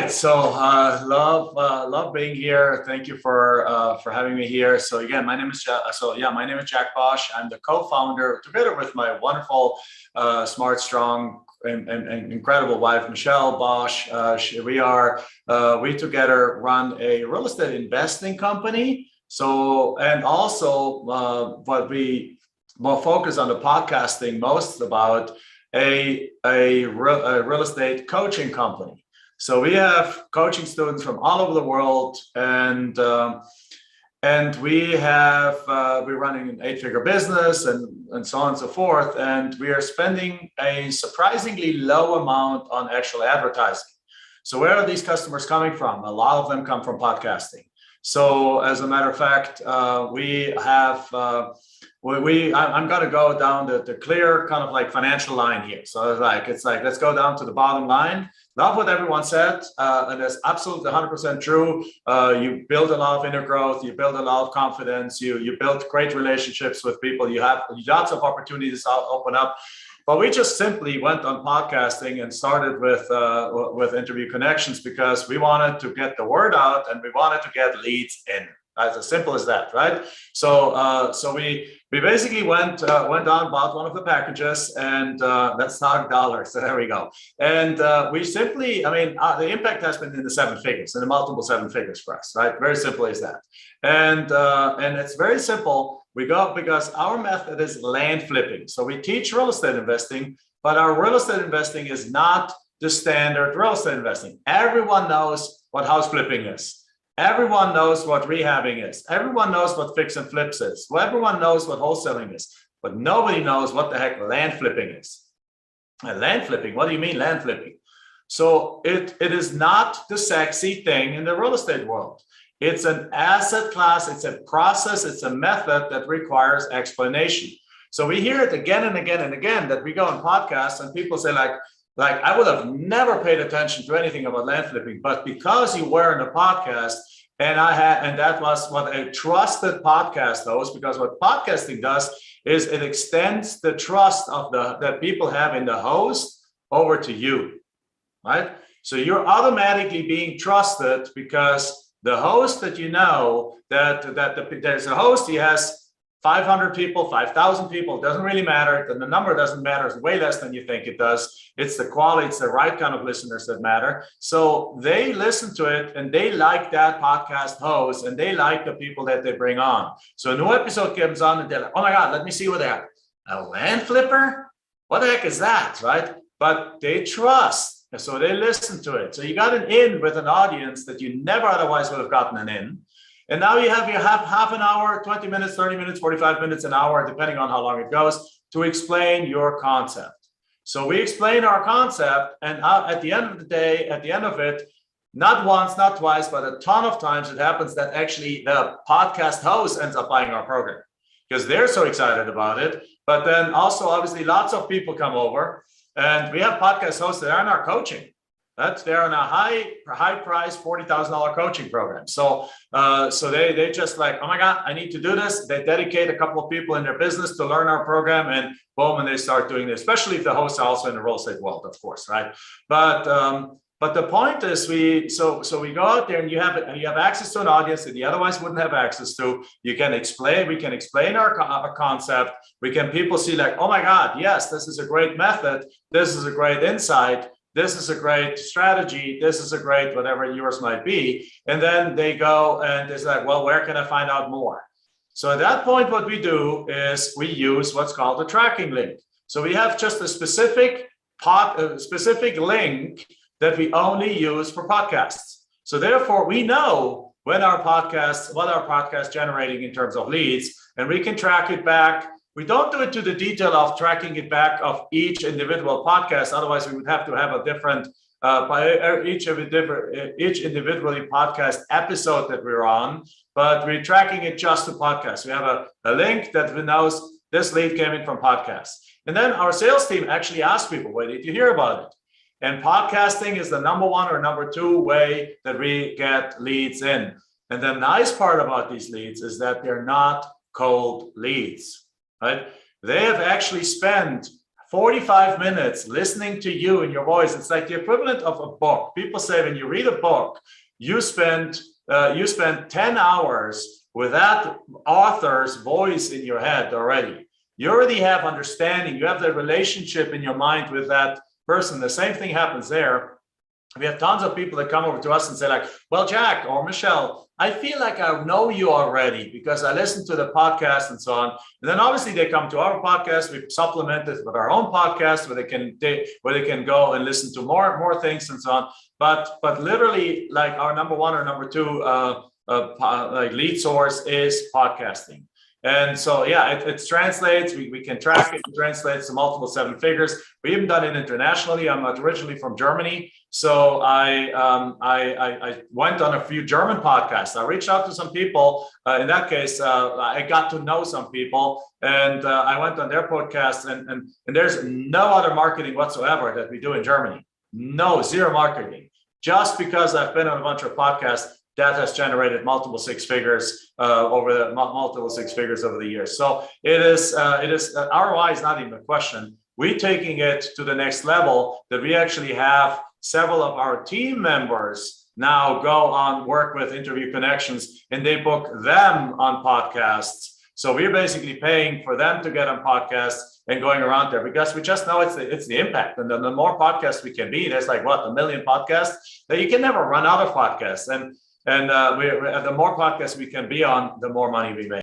right, so love being here. Thank you for having me here. So again, my name is Jack Bosch. I'm the co-founder, together with my wonderful, smart, strong, and incredible wife, Michelle Bosch. We together run a real estate investing company. So, and also what we will focus on the podcasting most about a real estate coaching company. So we have coaching students from all over the world, and we're running an 8-figure business and so on and so forth. And we are spending a surprisingly low amount on actual advertising. So where are these customers coming from? A lot of them come from podcasting. So as a matter of fact, I'm going to go down the clear kind of like financial line here. So it's like, let's go down to the bottom line. Love what everyone said, and that's absolutely 100% true. You build a lot of inner growth, you build a lot of confidence, you build great relationships with people, you have lots of opportunities open up. But we just simply went on podcasting and started with interview connections because we wanted to get the word out and we wanted to get leads in. That's as simple as that, right? So we basically went on, bought one of the packages, and that's not dollars. So there we go. And we simply, the impact has been in the 7 figures, in the multiple 7 figures for us, right? Very simple as that. And it's very simple. We go because our method is land flipping. So we teach real estate investing, but our real estate investing is not the standard real estate investing. Everyone knows what house flipping is. Everyone knows what rehabbing is. Everyone knows what fix and flips is. Well, everyone knows what wholesaling is, but nobody knows what the heck land flipping is. And land flipping, what do you mean land flipping? So it is not the sexy thing in the real estate world. It's an asset class, it's a process, it's a method that requires explanation. So we hear it again and again and again that we go on podcasts and people say like I would have never paid attention to anything about land flipping, but because you were in a podcast and that was what a trusted podcast host, because what podcasting does is it extends the trust of that people have in the host over to you, right? So you're automatically being trusted because the host that you know there's a host, he has 500 people, 5,000 people, doesn't really matter. The number doesn't matter. It's way less than you think it does. It's the quality, it's the right kind of listeners that matter. So they listen to it and they like that podcast host and they like the people that they bring on. So a new episode comes on and they're like, oh my God, let me see what they have. A land flipper? What the heck is that, right? But they trust, so they listen to it. So you got an in with an audience that you never otherwise would have gotten an in. And now you have half an hour, 20 minutes, 30 minutes, 45 minutes, an hour, depending on how long it goes, to explain your concept. So we explain our concept, and at the end of the day, at the end of it, not once, not twice, but a ton of times it happens that actually the podcast host ends up buying our program because they're so excited about it. But then also, obviously, lots of people come over, and we have podcast hosts that are in our coaching. They're on a high price $40,000 coaching program. So they just like, oh my God, I need to do this. They dedicate a couple of people in their business to learn our program, and boom, and they start doing this. Especially if the hosts are also in the real estate world, of course, right? But the point is, we go out there and you have access to an audience that you otherwise wouldn't have access to. We can explain our concept. People see like, oh my God, yes, this is a great method. This is a great insight. This is a great strategy. This is a great whatever yours might be. And then they go and it's like, well, where can I find out more? So at that point, what we do is we use what's called a tracking link. So we have just a specific link that we only use for podcasts. So therefore, we know what our podcast generating in terms of leads, and we can track it back. We don't do it to the detail of tracking it back of each individual podcast. Otherwise, we would have to have a different each individually podcast episode that we're on. But we're tracking it just to podcasts. We have a link that knows this lead came in from podcasts. And then our sales team actually asks people, where did you hear about it? And podcasting is the number 1 or number 2 way that we get leads in. And the nice part about these leads is that they're not cold leads. Right? They have actually spent 45 minutes listening to you and your voice. It's like the equivalent of a book. People say when you read a book, you spend 10 hours with that author's voice in your head already. You already have understanding. You have the relationship in your mind with that person. The same thing happens there. We have tons of people that come over to us and say like, well, Jack or Michelle, I feel like I know you already because I listened to the podcast and so on. And then obviously they come to our podcast. We supplement it with our own podcast where they can go and listen to more things and so on. But literally, like our number one or number two like lead source is podcasting. And so, yeah, it translates. We can track it. It translates to multiple seven figures. We even done it internationally. I'm originally from Germany, so I went on a few German podcasts. I reached out to some people. In that case, I got to know some people, and I went on their podcast. And there's no other marketing whatsoever that we do in Germany. No, zero marketing. Just because I've been on a bunch of podcasts. That has generated multiple six figures over the years. So it is ROI is not even a question. We're taking it to the next level that we actually have several of our team members now go on work with Interview Connections and they book them on podcasts. So we're basically paying for them to get on podcasts and going around there because we just know it's the impact. And the more podcasts we can be, there's like what, 1 million podcasts that you can never run out of podcasts. And the more podcasts we can be on, the more money we make.